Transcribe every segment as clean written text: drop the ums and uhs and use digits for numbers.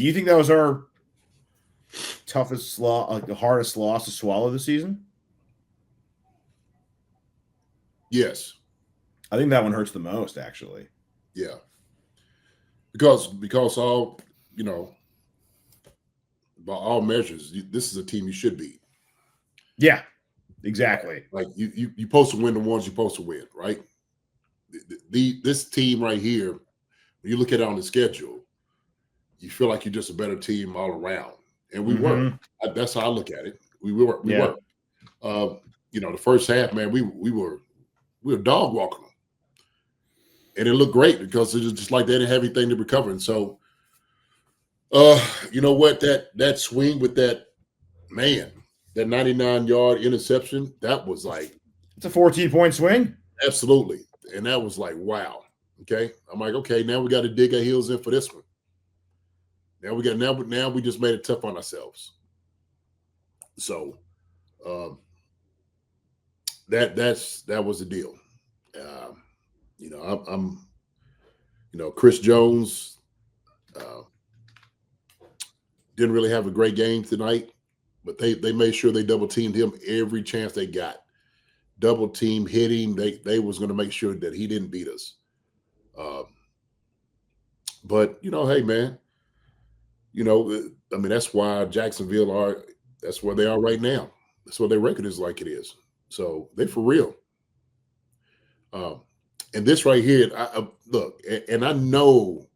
Do you think that was our toughest loss, like the hardest loss to swallow this season? Yes. I think that one hurts the most, actually. Yeah. Because all, by all measures, this is a team you should beat. Yeah, exactly. Like you're supposed to win the ones you're supposed to win, right? This team right here, when you look at it on the schedule, you feel like you're just a better team all around, and we were. That's how I look at it. We were. The first half, man, we were dog walking them, and it looked great because it was just like they didn't have anything to recover. And so, you know what? That swing with that 99-yard interception, that was like, it's a 14-point swing. Absolutely, and that was like, wow. Okay, I'm like, okay, now we got to dig our heels in for this one. Now we just made it tough on ourselves. So, that was the deal. I'm Chris Jones didn't really have a great game tonight, but they made sure they double teamed him every chance they got. Double team, hit him. They was going to make sure that he didn't beat us. But hey man, that's why Jacksonville that's where they are right now. That's what their record is like it is. So they for real. And this right here, look, and I know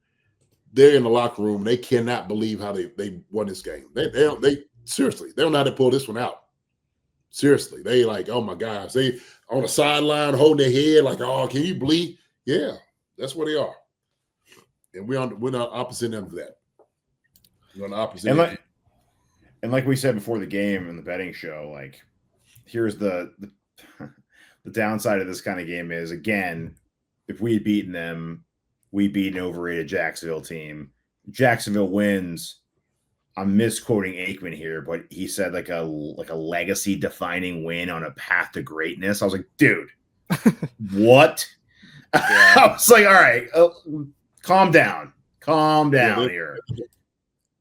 they're in the locker room. They cannot believe how they won this game. They seriously, they don't know how to pull this one out. Seriously, they like, oh my gosh, they on the sideline holding their head like, oh, can you believe? Yeah, that's where they are. And we're on the opposite end of that. We're on the opposite end. And like we said before the game in the betting show, like here's the downside of this kind of game is, again, if we had beaten them, we beat an overrated Jacksonville team. Jacksonville wins. I'm misquoting Aikman here, but he said like a legacy defining win on a path to greatness. I was like, dude, what? Yeah. I was like, all right, calm down here.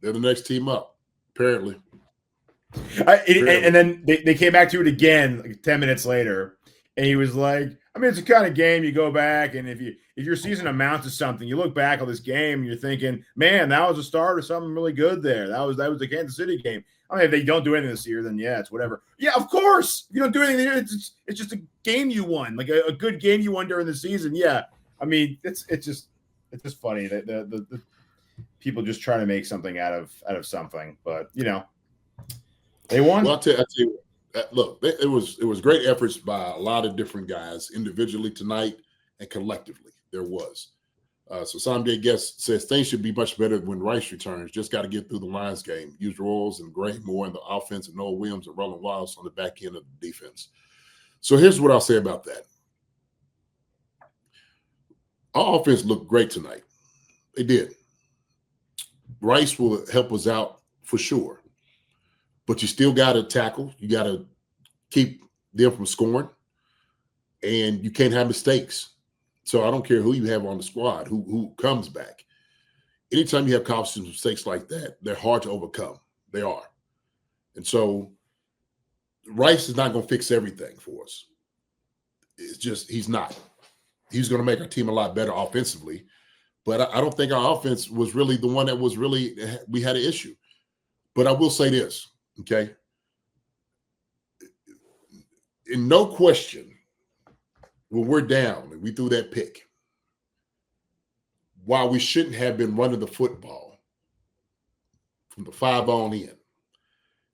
They're the next team up, apparently. And then they came back to it again like 10 minutes later, and he was like, I mean, it's the kind of game you go back, and if your season amounts to something, you look back on this game and you're thinking, man, that was a start of something really good there. That was the Kansas City game. I mean, if they don't do anything this year, then yeah, it's whatever. Yeah, of course. If you don't do anything, it's just a game you won, like a good game you won during the season. Yeah, I mean, it's just funny that the people just try to make something out of something, but they won. Well, I'll tell you, look, it was great efforts by a lot of different guys individually tonight and collectively. There was. So Someday Guest says things should be much better when Rice returns. Just got to get through the Lions game. Use Royals and Gray more in the offense and Noah Williams and Roland Wiles on the back end of the defense. So here's what I'll say about that. Our offense looked great tonight. They did. Rice will help us out for sure. But you still got to tackle. You got to keep them from scoring. And you can't have mistakes. So I don't care who you have on the squad, who comes back. Anytime you have constant mistakes like that, they're hard to overcome. They are. And so Rice is not going to fix everything for us. It's just he's not. He's going to make our team a lot better offensively. But I don't think our offense was really the one that was really – we had an issue. But I will say this, okay? In no question, when we're down and we threw that pick, while we shouldn't have been running the football from the 5 on in,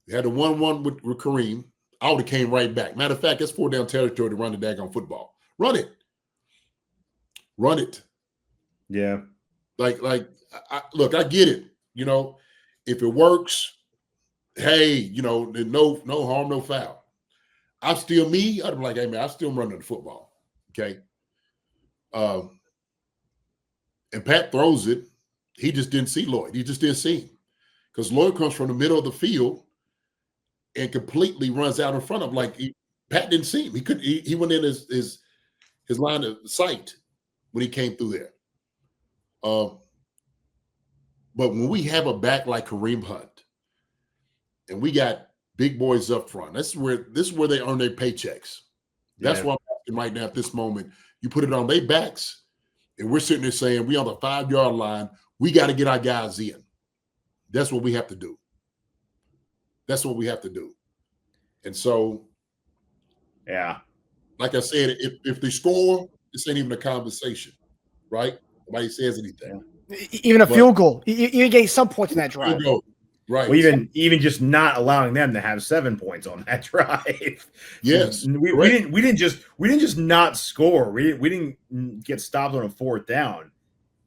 we had the 1-1 with Kareem. I would have came right back. Matter of fact, it's 4 down territory to run the daggone football. Run it. Run it. Yeah. Look, I get it. If it works, hey, no harm, no foul. I'd be like, hey, man, I'm still running the football. Okay. And Pat throws it. He just didn't see Lloyd. He just didn't see him. Because Lloyd comes from the middle of the field and completely runs out in front of him. Pat didn't see him. He went in his line of sight when he came through there. But when we have a back like Kareem Hunt, and we got big boys up front, this is where they earn their paychecks. That's why I'm asking right now at this moment. You put it on their backs, and we're sitting there saying we on the 5-yard line. We got to get our guys in. That's what we have to do. That's what we have to do. And so, yeah, like I said, if they score, this ain't even a conversation, right? Nobody says anything. Even a field goal. You get some points in that drive. Right. Well, even just not allowing them to have 7 points on that drive. Yes. we didn't just not score. We didn't get stopped on a 4th down.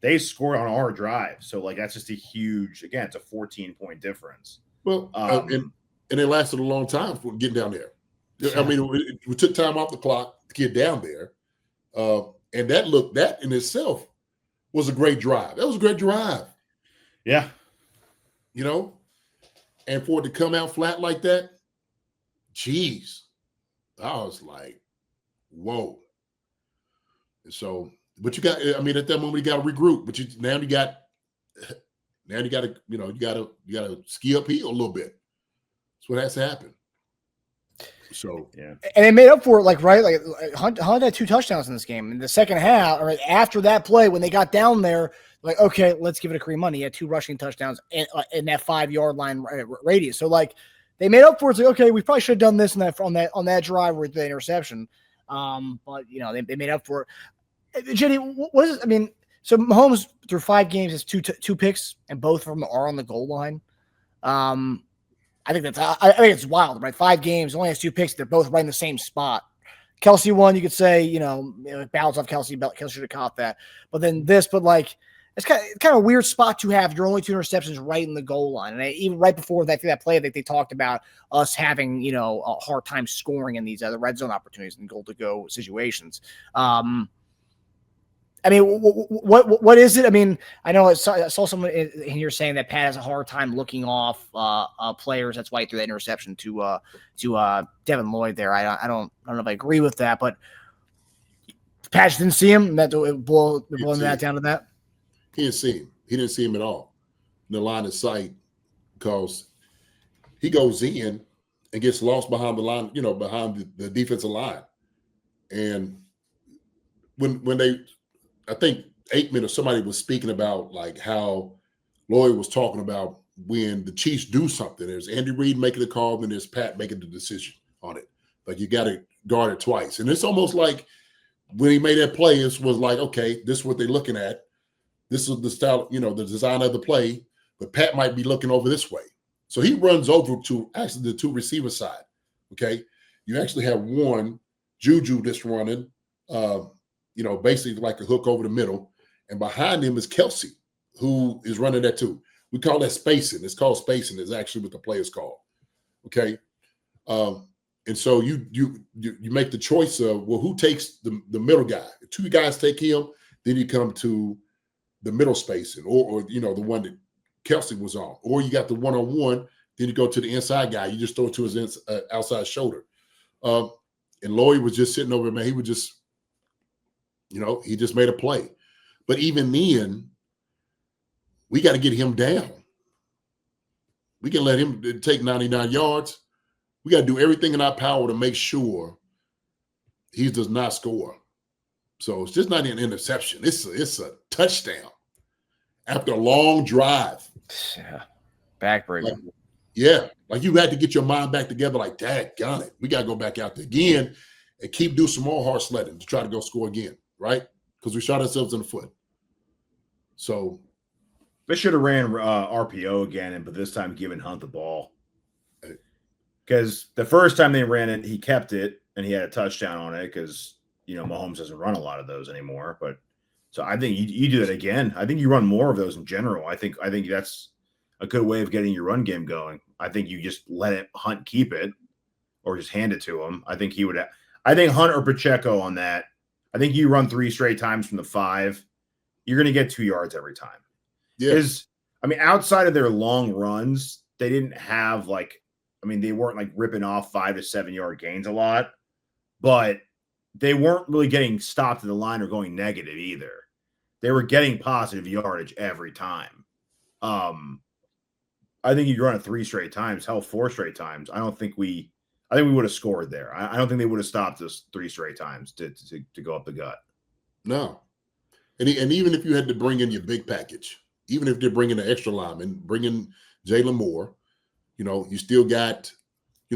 They scored on our drive. So like that's just a huge, again, it's a 14-point difference. Well, and it lasted a long time for getting down there. Yeah. I mean, we took time off the clock to get down there. And that in itself was a great drive. That was a great drive. Yeah. You know? And for it to come out flat like that, geez, I was like, whoa. And so, but you got, I mean, at that moment you got to regroup. But now you got to, you got to ski uphill a little bit. That's what has to happen. So yeah, and they made up for it, like Hunt had 2 touchdowns in this game. In the second half, or after that play, when they got down there. Like, okay, let's give it a Kareem Hunt. He had 2 rushing touchdowns in that 5-yard line radius. So, like, they made up for it. It's like, okay, we probably should have done this on that drive with the interception. But, they made up for it. Jenny, what is it? I mean, so Mahomes, through 5 games, has two picks, and both of them are on the goal line. I think it's wild, right? 5 games, only has 2 picks. They're both right in the same spot. Kelsey one, you could say, bounce off Kelsey. Kelsey should have caught that. But then this, it's kind of a weird spot to have your only 2 interceptions right in the goal line. And even right before that play, that they talked about us having, a hard time scoring in these other red zone opportunities and goal-to-go situations. I mean, what is it? I mean, I know I saw someone in here saying that Pat has a hard time looking off players. That's why he threw that interception to Devin Lloyd there. I don't know if I agree with that, but Pat didn't see him. That blowing that down to that. He didn't see him. He didn't see him at all in the line of sight because he goes in and gets lost behind the line, behind the defensive line. And when I think Aikman or somebody was speaking about like how Lloyd was talking about when the Chiefs do something, there's Andy Reid making the call, and there's Pat making the decision on it. Like you got to guard it twice. And it's almost like when he made that play, it was like, okay, this is what they're looking at. This is the style, the design of the play, but Pat might be looking over this way. So he runs over to actually the 2 receiver side. Okay. You actually have one Juju that's running, basically like a hook over the middle. And behind him is Kelsey, who is running that too. We call that spacing. It's called spacing. It's actually what the play is called. Okay. And so you make the choice of, well, who takes the middle guy? 2 guys take him, then you come to the middle spacing, or the one that Kelsey was on, or you got the one-on-one, then you go to the inside guy. You just throw it to his outside shoulder. And Lloyd was just sitting over, man. He would just, he just made a play. But even then, we got to get him down. We can let him take 99 yards. We got to do everything in our power to make sure he does not score. So it's just not an interception. It's a touchdown after a long drive. Yeah, backbreaker. Like you had to get your mind back together. Like, daggone it, we got to go back out there again and keep doing some more hard sledding to try to go score again, right? Because we shot ourselves in the foot. So they should have ran RPO again, but this time giving Hunt the ball. Because the first time they ran it, he kept it and he had a touchdown on it because Mahomes doesn't run a lot of those anymore. But so I think you do that again. I think you run more of those in general. I think that's a good way of getting your run game going. I think you just let Hunt keep it or just hand it to him. I think he would. I think Hunt or Pacheco on that. I think you run 3 straight times from the 5. You're going to get 2 yards every time. Yeah. Outside of their long runs, they didn't have they weren't like ripping off 5 to 7 yard gains a lot, but they weren't really getting stopped at the line or going negative either. They were getting positive yardage every time. I think you run it 3 straight times, hell, 4 straight times. I think we would have scored there. I don't think they would have stopped us 3 straight times to go up the gut. No. And even if you had to bring in your big package, even if they're bringing an extra lineman, bringing Jalen Moore, you still got,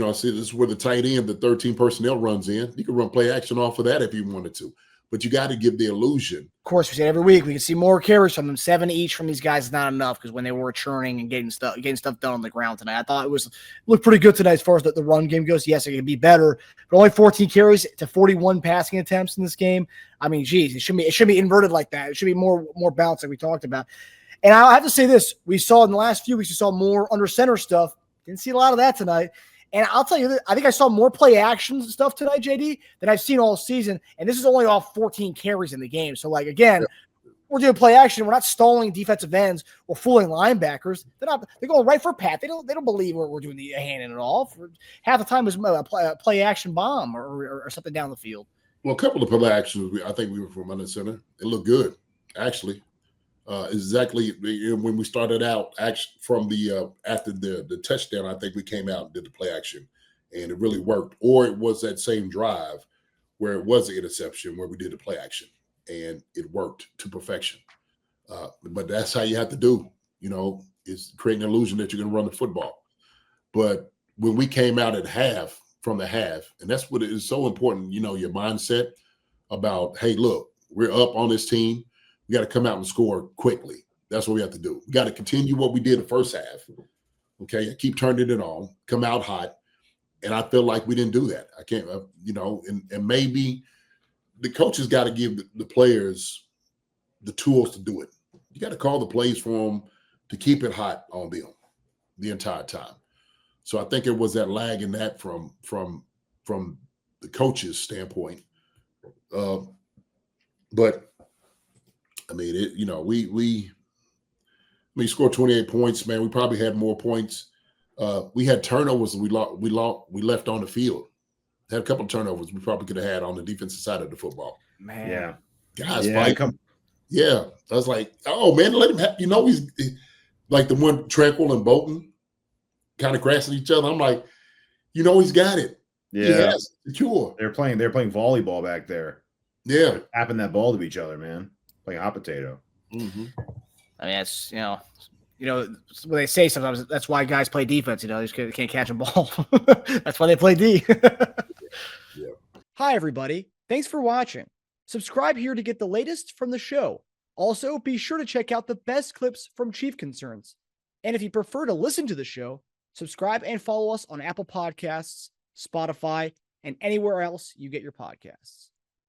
I see this is where the tight end, the 13 personnel runs in. You can run play action off of that if you wanted to. But you got to give the illusion. Of course, we say every week we can see more carries from them. 7 each from these guys is not enough because when they were churning and getting stuff done on the ground tonight, I thought it looked pretty good tonight as far as the run game goes. Yes, it can be better, but only 14 carries to 41 passing attempts in this game. I mean, geez, it should be inverted like that. It should be more balanced like we talked about. And I have to say this: we saw in the last few weeks, we saw more under center stuff. Didn't see a lot of that tonight. And I'll tell you, I think I saw more play action stuff tonight, JD, than I've seen all season. And this is only off 14 carries in the game. So, we're doing play action. We're not stalling defensive ends or fooling linebackers. They're going right for a pat. They don't believe we're doing the hand in it all. For half the time it was a play action bomb or something down the field. Well, a couple of play actions, I think we were from under center. It looked good, actually. Exactly when we started out from the after the touchdown, I think we came out and did the play action, and it really worked. Or it was that same drive where it was the interception where we did the play action, and it worked to perfection. But that's how you have to do, is create an illusion that you're going to run the football. But when we came out at from the half, and that's what is so important, your mindset about, hey, look, we're up on this team. We got to come out and score quickly. That's what we have to do. We got to continue what we did the first half. Okay, keep turning it on, come out hot, and I feel like we didn't do that. I can't, and maybe the coaches got to give the players the tools to do it. You got to call the plays for them to keep it hot on them the entire time. So I think it was that lag in that from the coach's standpoint. But I mean, we scored 28 points, man. We probably had more points. We had turnovers we left on the field. Had a couple of turnovers we probably could have had on the defensive side of the football. Man. Yeah. Guys fight. Yeah. I was like, oh, man, let him have, he's like the one Tranquil and Bolton kind of crashing each other. I'm like, he's got it. Yeah. He has secure. They're playing volleyball back there. Yeah. They're tapping that ball to each other, man. Like a hot potato. Mm-hmm. I mean, it's, what they say sometimes, that's why guys play defense, they just can't catch a ball. That's why they play D. Yeah. Hi, everybody. Thanks for watching. Subscribe here to get the latest from the show. Also, be sure to check out the best clips from Chief Concerns. And if you prefer to listen to the show, subscribe and follow us on Apple Podcasts, Spotify, and anywhere else you get your podcasts.